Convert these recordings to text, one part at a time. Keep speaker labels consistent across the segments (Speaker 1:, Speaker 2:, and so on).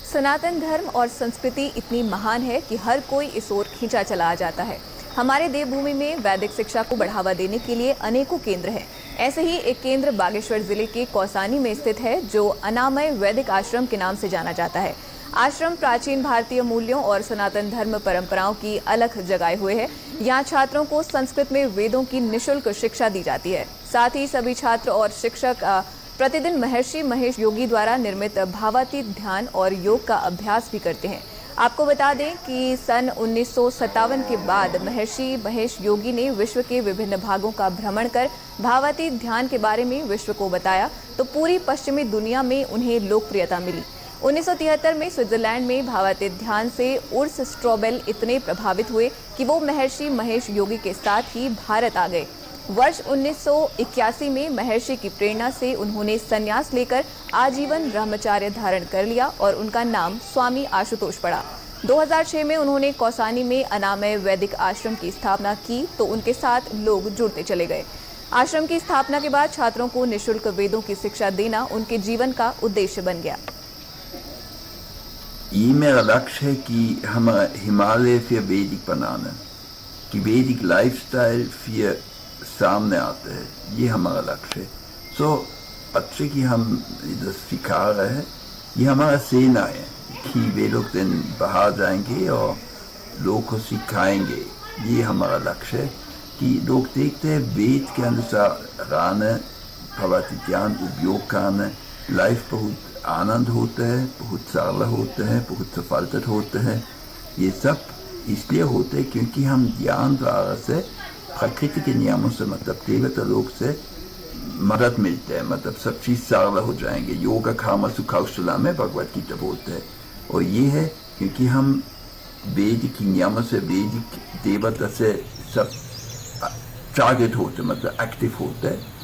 Speaker 1: सनातन धर्म और संस्कृति इतनी महान है कि हर कोई इस ओर खींचा चला आ जाता है। हमारे देवभूमि में वैदिक शिक्षा को बढ़ावा देने के लिए अनेकों केंद्र हैं। ऐसे ही एक केंद्र बागेश्वर जिले के कौसानी में स्थित है, जो अनामय वैदिक आश्रम के नाम से जाना जाता है। आश्रम प्राचीन भारतीय मूल्यों और सनातन धर्म परंपराओं की अलख जगाए हुए है। यहाँ छात्रों को संस्कृत में वेदों की निःशुल्क शिक्षा दी जाती है। साथ ही सभी छात्र और शिक्षक प्रतिदिन महर्षि महेश योगी द्वारा निर्मित भावातीत ध्यान और योग का अभ्यास भी करते हैं। आपको बता दें कि सन 1957 के बाद महर्षि महेश योगी ने विश्व के विभिन्न भागों का भ्रमण कर भावातीत ध्यान के बारे में विश्व को बताया, तो पूरी पश्चिमी दुनिया में उन्हें लोकप्रियता मिली। 1973 में स्विट्जरलैंड में भावातीत ध्यान से उर्स स्ट्रॉबेल इतने प्रभावित हुए कि वो महर्षि महेश योगी के साथ ही भारत आ गए। वर्ष 1981 में महर्षि की प्रेरणा से उन्होंने संन्यास लेकर आजीवन ब्रह्मचार्य धारण कर लिया और उनका नाम स्वामी आशुतोष पड़ा। 2006 में उन्होंने कौसानी में अनामय वैदिक आश्रम की स्थापना की, तो उनके साथ लोग जुड़ते चले गए। आश्रम की स्थापना के बाद छात्रों को निःशुल्क वेदों की शिक्षा देना उनके जीवन का उद्देश्य बन गया।
Speaker 2: ये मेरा लक्ष्य है कि हम हिमालय für वैदिक बनाना, कि वैदिक लाइफस्टाइल फिर सामने आते हैं, ये हमारा लक्ष्य है। अच्छे कि हम इधर सिखा रहे हैं, ये हमारा सेना है कि वे लोग दिन बाहर जाएंगे और लोग को सिखाएंगे। ये हमारा लक्ष्य है कि लोग देखते हैं वेद के अनुसार रहना, भावातीत ध्यान उपयोग करना, लाइफ बहुत आनंद होता है, बहुत सरल होते हैं, बहुत सफलता होते हैं। ये सब इसलिए होते हैं क्योंकि हम ध्यान द्वारा से प्रकृति के नियमों से, मतलब देवता लोग से मदद मिलते हैं, मतलब सब चीज सरल हो जाएंगे। योगा कामा सुकौशला में भगवत गीता बोलते हैं, और ये है क्योंकि हम वैदिक नियमों से, वैदिक देवता से सब टारगेट होते, मतलब एक्टिव होते हैं।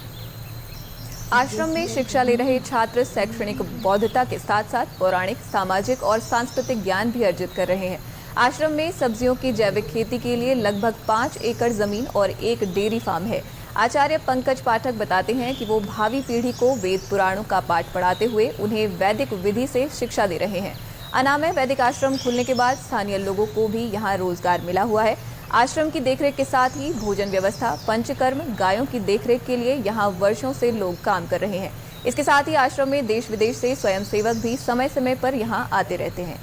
Speaker 1: आश्रम में शिक्षा ले रहे छात्र शैक्षणिक बौद्धता के साथ साथ पौराणिक, सामाजिक और सांस्कृतिक ज्ञान भी अर्जित कर रहे हैं। आश्रम में सब्जियों की जैविक खेती के लिए लगभग 5 एकड़ जमीन और एक डेयरी फार्म है। आचार्य पंकज पाठक बताते हैं कि वो भावी पीढ़ी को वेद पुराणों का पाठ पढ़ाते हुए उन्हें वैदिक विधि से शिक्षा दे रहे हैं। अनामय वैदिक आश्रम खुलने के बाद स्थानीय लोगों को भी यहाँ रोजगार मिला हुआ है। आश्रम की देखरेख के साथ ही भोजन व्यवस्था, पंचकर्म, गायों की देखरेख के लिए यहाँ वर्षों से लोग काम कर रहे हैं। इसके साथ ही आश्रम में देश विदेश से स्वयंसेवक भी समय समय पर यहाँ आते रहते हैं।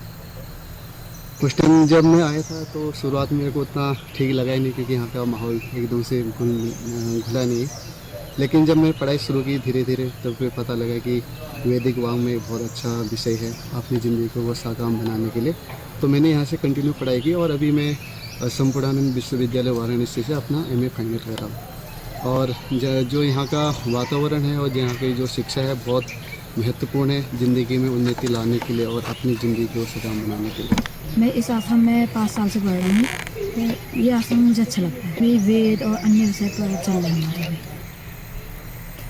Speaker 3: उस टाइम जब मैं आया था तो शुरुआत में मेरे को उतना ठीक लगा ही नहीं, क्योंकि यहाँ का माहौल एकदम से घुला नहीं। लेकिन जब मैं पढ़ाई शुरू की धीरे धीरे, तब फिर पता लगा कि वैदिक वांग में बहुत अच्छा विषय है अपनी ज़िंदगी को वो साकार बनाने के लिए। तो मैंने यहाँ से कंटिन्यू पढ़ाई की और अभी मैं संपूर्णानंद विश्वविद्यालय वाराणसी से अपना MA फाइनल कर रहा हूँ। और जो यहाँ का वातावरण है और यहाँ की जो शिक्षा है बहुत महत्वपूर्ण है ज़िंदगी में उन्नति लाने के लिए और अपनी ज़िंदगी को सकाम बनाने के लिए।
Speaker 4: मैं इस आश्रम में 5 साल से पढ़ रही हूँ। ये आश्रम मुझे अच्छा लगता है। ये वेद और अन्य विषय पर चल रहे हैं।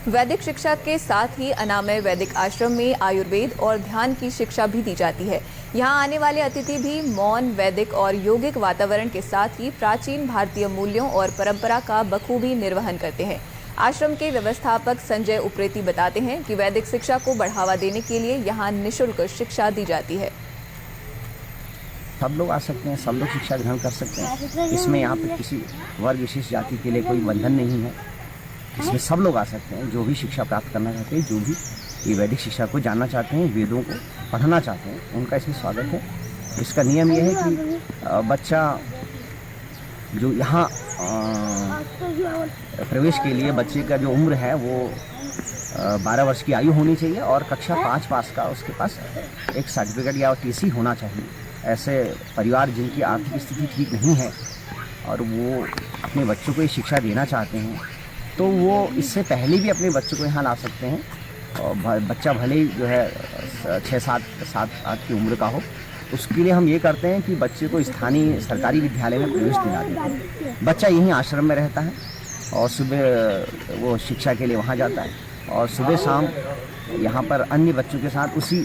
Speaker 1: वैदिक शिक्षा के साथ ही अनामय वैदिक आश्रम में आयुर्वेद और ध्यान की शिक्षा भी दी जाती है। यहाँ आने वाले अतिथि भी मौन, वैदिक और योगिक वातावरण के साथ ही प्राचीन भारतीय मूल्यों और परंपरा का बखूबी निर्वहन करते हैं। आश्रम के व्यवस्थापक संजय उप्रेती बताते हैं कि वैदिक शिक्षा को बढ़ावा देने के लिए यहाँ निःशुल्क शिक्षा दी जाती है।
Speaker 5: सब लोग आ सकते हैं, सब लोग शिक्षा ग्रहण कर सकते हैं। इसमें यहाँ पर किसी वर्ग विशेष जाति के लिए कोई बंधन नहीं है। इसमें सब लोग आ सकते हैं, जो भी शिक्षा प्राप्त करना चाहते हैं, जो भी ये वैदिक शिक्षा को जानना चाहते हैं, वेदों को पढ़ना चाहते हैं, उनका इसमें स्वागत है। इसका नियम यह है कि बच्चा जो यहाँ प्रवेश के लिए बच्चे का जो उम्र है वो 12 वर्ष की आयु होनी चाहिए और कक्षा 5 पास का उसके पास एक सर्टिफिकेट या TC होना चाहिए। ऐसे परिवार जिनकी आर्थिक स्थिति ठीक नहीं है और वो अपने बच्चों को ये शिक्षा देना चाहते हैं, तो वो इससे पहले भी अपने बच्चों को यहाँ ला सकते हैं। और बच्चा भले ही जो है 6-7 की उम्र का हो, उसके लिए हम ये करते हैं कि बच्चे को स्थानीय सरकारी विद्यालय में प्रवेश दिला देते हैं। बच्चा यहीं आश्रम में रहता है और सुबह वो शिक्षा के लिए वहाँ जाता है और सुबह शाम यहाँ पर अन्य बच्चों के साथ उसी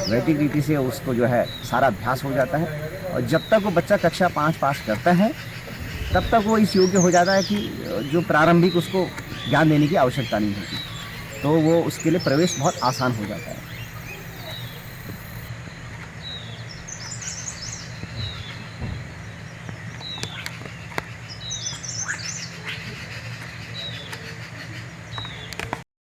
Speaker 5: वैदिक रीति से उसको जो है सारा अभ्यास हो जाता है। और जब तक वो बच्चा कक्षा 5 पास करता है तब तक वो इस योग्य हो जाता है कि जो प्रारंभिक उसको ज्ञान देने की आवश्यकता नहीं होती, तो वो उसके लिए प्रवेश बहुत आसान हो जाता है।